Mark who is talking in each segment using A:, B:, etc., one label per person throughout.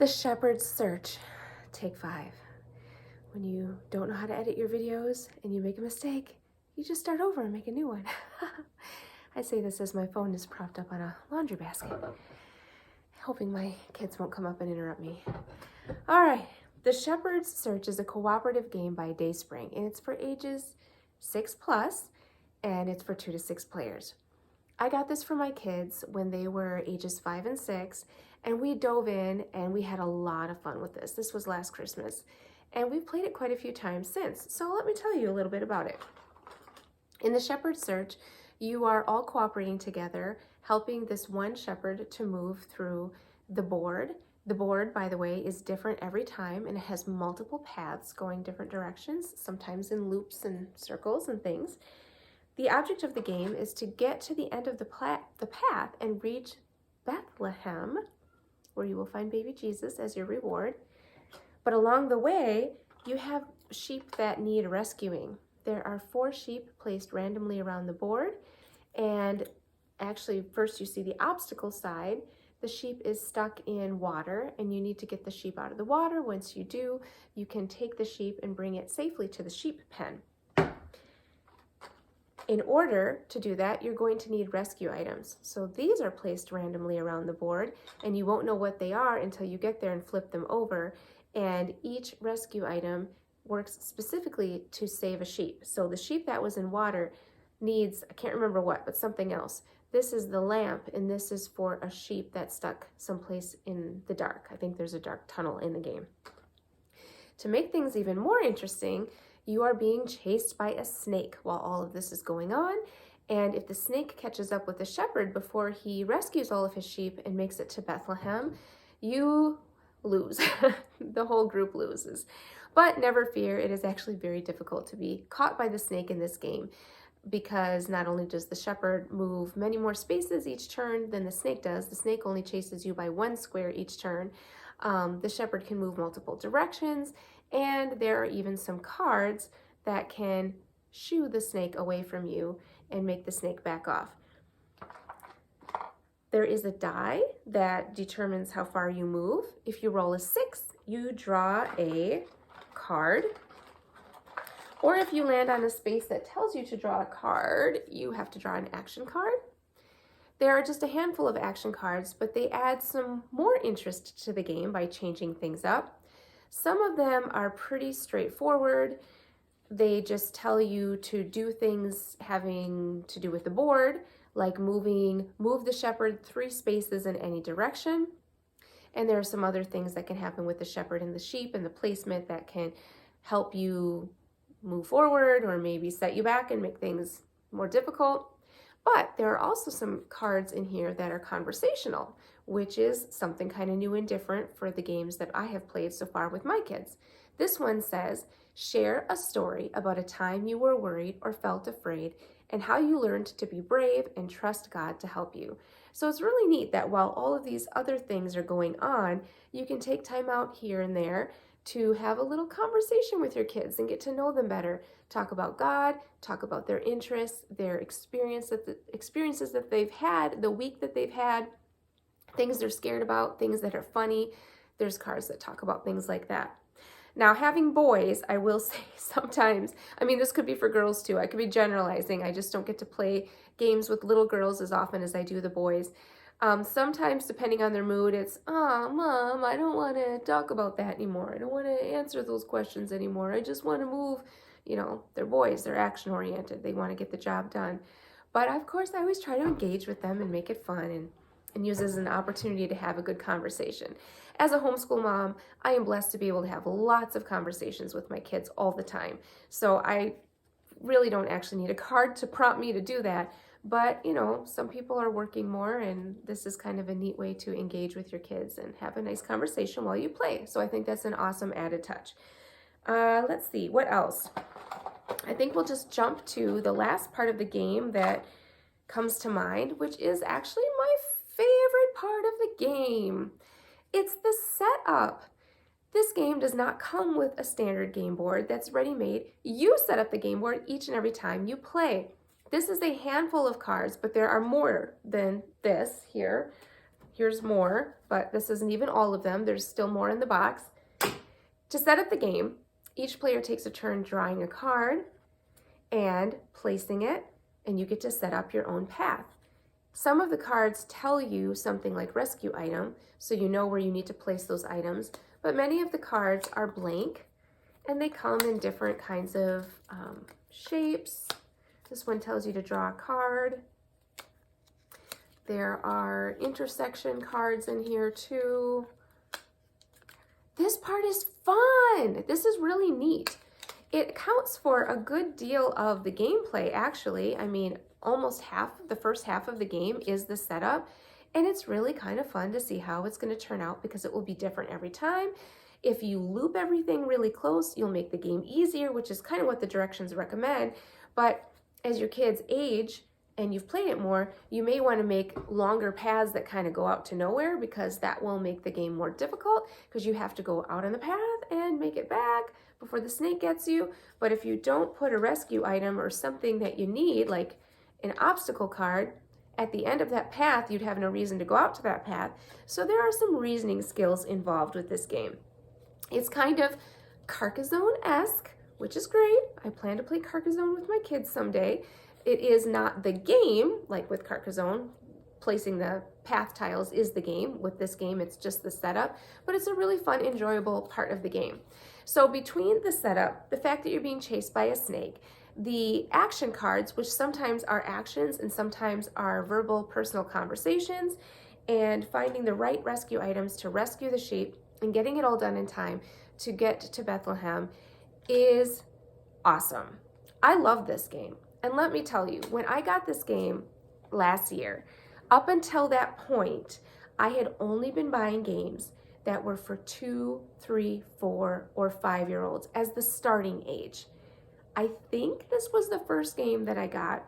A: The Shepherd's Search, take 5. When you don't know how to edit your videos and you make a mistake, you just start over and make a new one. I say this as my phone is propped up on a laundry basket, hoping my kids won't come up and interrupt me. All right, The Shepherd's Search is a cooperative game by Dayspring, and it's for ages 6+, and it's for 2 to 6 players. I got this for my kids when they were ages 5 and 6, and we dove in and we had a lot of fun with this. This was last Christmas, and we've played it quite a few times since. So let me tell you a little bit about it. In the Shepherd's Search, you are all cooperating together, helping this one shepherd to move through the board. The board, by the way, is different every time, and it has multiple paths going different directions, sometimes in loops and circles and things. The object of the game is to get to the end of the path and reach Bethlehem, where you will find baby Jesus as your reward. But along the way, you have sheep that need rescuing. There are 4 sheep placed randomly around the board, and actually first you see the obstacle side. The sheep is stuck in water, and you need to get the sheep out of the water. Once you do, you can take the sheep and bring it safely to the sheep pen. In order to do that, you're going to need rescue items. So these are placed randomly around the board, and you won't know what they are until you get there and flip them over. And each rescue item works specifically to save a sheep. So the sheep that was in water needs, I can't remember what, but something else. This is the lamp, and this is for a sheep that's stuck someplace in the dark. I think there's a dark tunnel in the game. To make things even more interesting, you are being chased by a snake while all of this is going on. And if the snake catches up with the shepherd before he rescues all of his sheep and makes it to Bethlehem, you lose. The whole group loses. But never fear, it is actually very difficult to be caught by the snake in this game, because not only does the shepherd move many more spaces each turn than the snake does, the snake only chases you by 1 square each turn. The shepherd can move multiple directions, and there are even some cards that can shoo the snake away from you and make the snake back off. There is a die that determines how far you move. If you roll a 6, you draw a card. Or if you land on a space that tells you to draw a card, you have to draw an action card. There are just a handful of action cards, but they add some more interest to the game by changing things up. Some of them are pretty straightforward. They just tell you to do things having to do with the board, like move the shepherd 3 spaces in any direction. And there are some other things that can happen with the shepherd and the sheep and the placement that can help you move forward or maybe set you back and make things more difficult. But there are also some cards in here that are conversational, which is something kind of new and different for the games that I have played so far with my kids. This one says, share a story about a time you were worried or felt afraid and how you learned to be brave and trust God to help you. So it's really neat that while all of these other things are going on, you can take time out here and there to have a little conversation with your kids and get to know them better. Talk about God, talk about their interests, their experiences that they've had, the week that they've had, things they're scared about, things that are funny. There's cards that talk about things like that. Now, having boys, I will say sometimes, I mean, this could be for girls too. I could be generalizing. I just don't get to play games with little girls as often as I do the boys. Sometimes, depending on their mood, it's, oh, Mom, I don't want to talk about that anymore. I don't want to answer those questions anymore. I just want to move. You know, they're boys. They're action-oriented. They want to get the job done. But, of course, I always try to engage with them and make it fun and use it as an opportunity to have a good conversation. As a homeschool mom, I am blessed to be able to have lots of conversations with my kids all the time. So I really don't actually need a card to prompt me to do that. But, you know, some people are working more, and this is kind of a neat way to engage with your kids and have a nice conversation while you play. So I think that's an awesome added touch. Let's see, what else? I think we'll just jump to the last part of the game that comes to mind, which is actually my favorite part of the game. It's the setup. This game does not come with a standard game board that's ready-made. You set up the game board each and every time you play. This is a handful of cards, but there are more than this here. Here's more. but this isn't even all of them. There's still more in the box. To set up the game, each player takes a turn drawing a card and placing it, and you get to set up your own path. Some of the cards tell you something like rescue item, so you know where you need to place those items, but many of the cards are blank, and they come in different kinds of shapes. This one tells you to draw a card. There are intersection cards in here too. This part is fun. This is really neat. It accounts for a good deal of the gameplay, actually. I mean, almost the first half of the game is the setup, and it's really kind of fun to see how it's going to turn out because it will be different every time. If you loop everything really close, you'll make the game easier, which is kind of what the directions recommend. But as your kids age and you've played it more, you may want to make longer paths that kind of go out to nowhere, because that will make the game more difficult because you have to go out on the path and make it back before the snake gets you. But if you don't put a rescue item or something that you need, like an obstacle card, at the end of that path, you'd have no reason to go out to that path. So there are some reasoning skills involved with this game. It's kind of Carcassonne-esque, which is great. I plan to play Carcassonne with my kids someday. It is not the game, like with Carcassonne. Placing the path tiles is the game. With this game, it's just the setup, but it's a really fun, enjoyable part of the game. So between the setup, the fact that you're being chased by a snake, the action cards, which sometimes are actions and sometimes are verbal personal conversations, and finding the right rescue items to rescue the sheep and getting it all done in time to get to Bethlehem is awesome. I love this game. And let me tell you, when I got this game last year, up until that point, I had only been buying games that were for 2, 3, 4, or 5-year-olds as the starting age. I think this was the first game that I got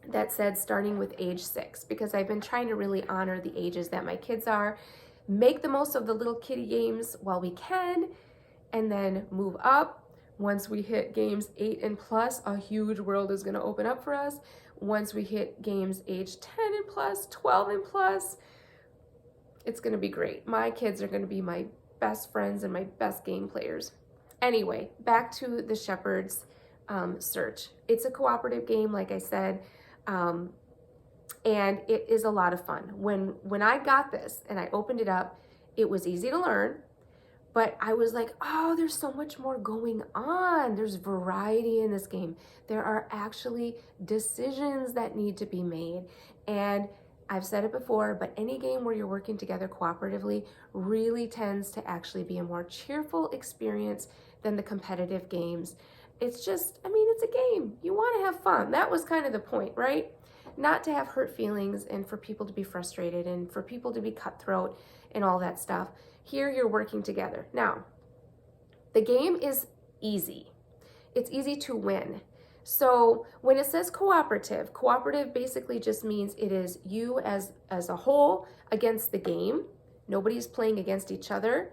A: that said starting with age 6, because I've been trying to really honor the ages that my kids are, make the most of the little kiddie games while we can, and then move up. Once we hit games 8 and plus, a huge world is going to open up for us. Once we hit games age 10 and plus, 12 and plus, it's going to be great. My kids are going to be my best friends and my best game players. Anyway, back to the Shepherd's Search. It's a cooperative game, like I said, and it is a lot of fun. When I got this and I opened it up, it was easy to learn. But I was like, oh, there's so much more going on. There's variety in this game. There are actually decisions that need to be made. And I've said it before, but any game where you're working together cooperatively really tends to actually be a more cheerful experience than the competitive games. It's just, I mean, it's a game. You want to have fun. That was kind of the point, right? Not to have hurt feelings and for people to be frustrated and for people to be cutthroat and all that stuff. Here you're working together. Now, the game is easy. It's easy to win. So when it says cooperative basically just means it is you as a whole against the game. Nobody's playing against each other.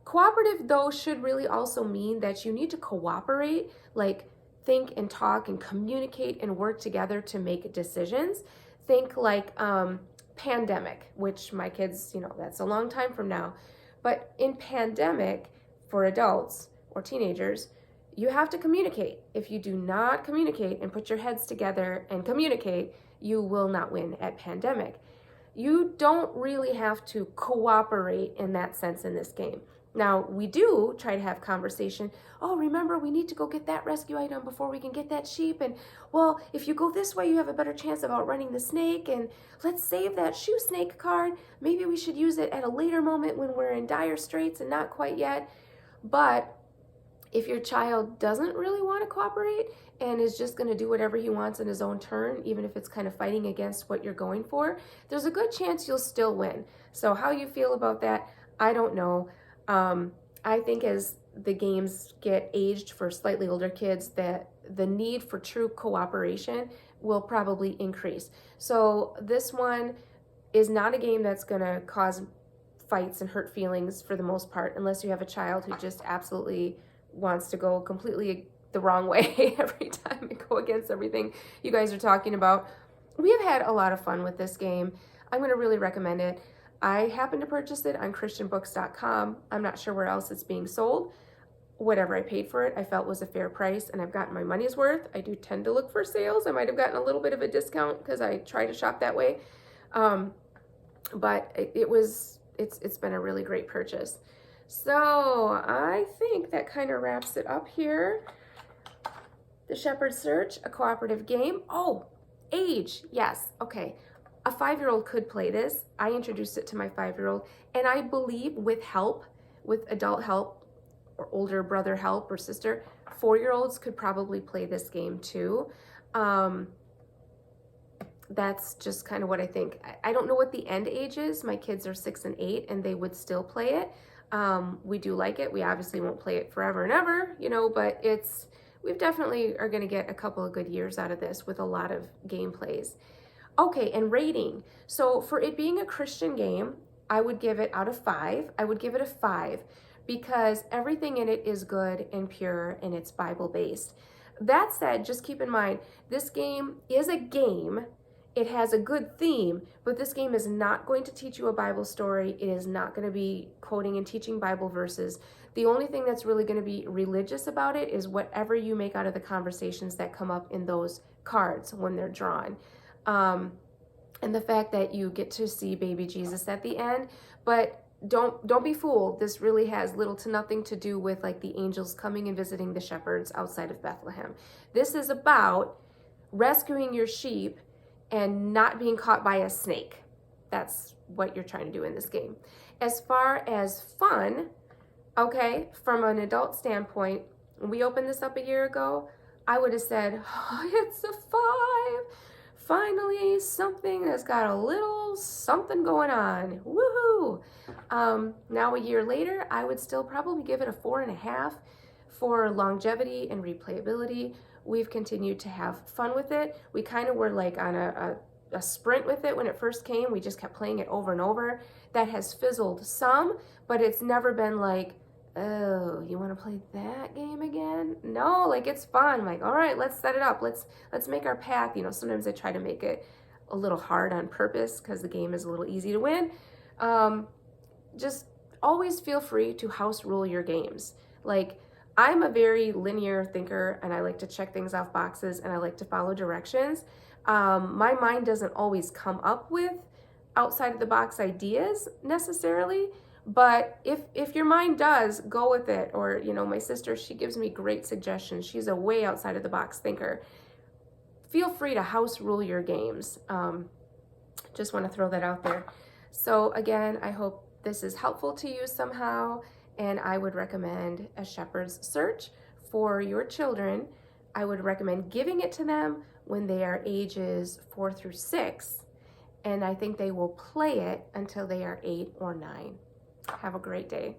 A: Cooperative, though, should really also mean that you need to cooperate, like think and talk and communicate and work together to make decisions. Think like Pandemic, which my kids, that's a long time from now. But in Pandemic, for adults or teenagers, you have to communicate. If you do not communicate and put your heads together and communicate, you will not win at Pandemic. You don't really have to cooperate in that sense in this game. Now, we do try to have conversation. Oh, remember, we need to go get that rescue item before we can get that sheep. And, well, if you go this way, you have a better chance of outrunning the snake. And let's save that shoe snake card. Maybe we should use it at a later moment when we're in dire straits and not quite yet. But if your child doesn't really want to cooperate and is just going to do whatever he wants in his own turn, even if it's kind of fighting against what you're going for, there's a good chance you'll still win. So how you feel about that, I don't know. I think as the games get aged for slightly older kids, that the need for true cooperation will probably increase. So this one is not a game that's going to cause fights and hurt feelings for the most part, unless you have a child who just absolutely wants to go completely the wrong way every time and go against everything you guys are talking about. We have had a lot of fun with this game. I'm going to really recommend it. I happened to purchase it on christianbooks.com. I'm not sure where else it's being sold. Whatever I paid for it, I felt was a fair price, and I've gotten my money's worth. I do tend to look for sales. I might have gotten a little bit of a discount because I try to shop that way. But it's been a really great purchase. So I think that kind of wraps it up here. The Shepherd's Search, a cooperative game. Oh, age, yes, okay. A 5-year-old could play this. I introduced it to my 5-year-old, and I believe with help, with adult help, or older brother help or sister, 4-year-olds could probably play this game too. That's just kind of what I think. I don't know what the end age is. My kids are 6 and 8, and they would still play it. We do like it. We obviously won't play it forever and ever, you know, but we definitely are going to get a couple of good years out of this with a lot of gameplays. Okay, and rating. So for it being a Christian game, I would give it out of 5. I would give it a 5 because everything in it is good and pure and it's Bible-based. That said, just keep in mind, this game is a game. It has a good theme, but this game is not going to teach you a Bible story. It is not going to be quoting and teaching Bible verses. The only thing that's really going to be religious about it is whatever you make out of the conversations that come up in those cards when they're drawn. And the fact that you get to see baby Jesus at the end, but don't be fooled. This really has little to nothing to do with like the angels coming and visiting the shepherds outside of Bethlehem. This is about rescuing your sheep and not being caught by a snake. That's what you're trying to do in this game. As far as fun, okay, from an adult standpoint, when we opened this up a year ago, I would have said, oh, it's a 5. Finally, something that's got a little something going on. Woohoo! Now a year later, I would still probably give it a 4.5 for longevity and replayability. We've continued to have fun with it. We kind of were like on a sprint with it when it first came. We just kept playing it over and over. That has fizzled some, but it's never been like, oh, you want to play that game again? No, like it's fun. Like, all right, let's set it up. Let's make our path. You know, sometimes I try to make it a little hard on purpose because the game is a little easy to win. Just always feel free to house rule your games. Like, I'm a very linear thinker and I like to check things off boxes and I like to follow directions. My mind doesn't always come up with outside of the box ideas necessarily, but if your mind does, go with it. Or, you know, my sister, she gives me great suggestions. She's a way outside of the box thinker. Feel free to house rule your games. Just want to throw that out there. So again, I hope this is helpful to you somehow. And I would recommend A Shepherd's Search for your children. I would recommend giving it to them when they are ages 4 through 6. And I think they will play it until they are 8 or 9. Have a great day.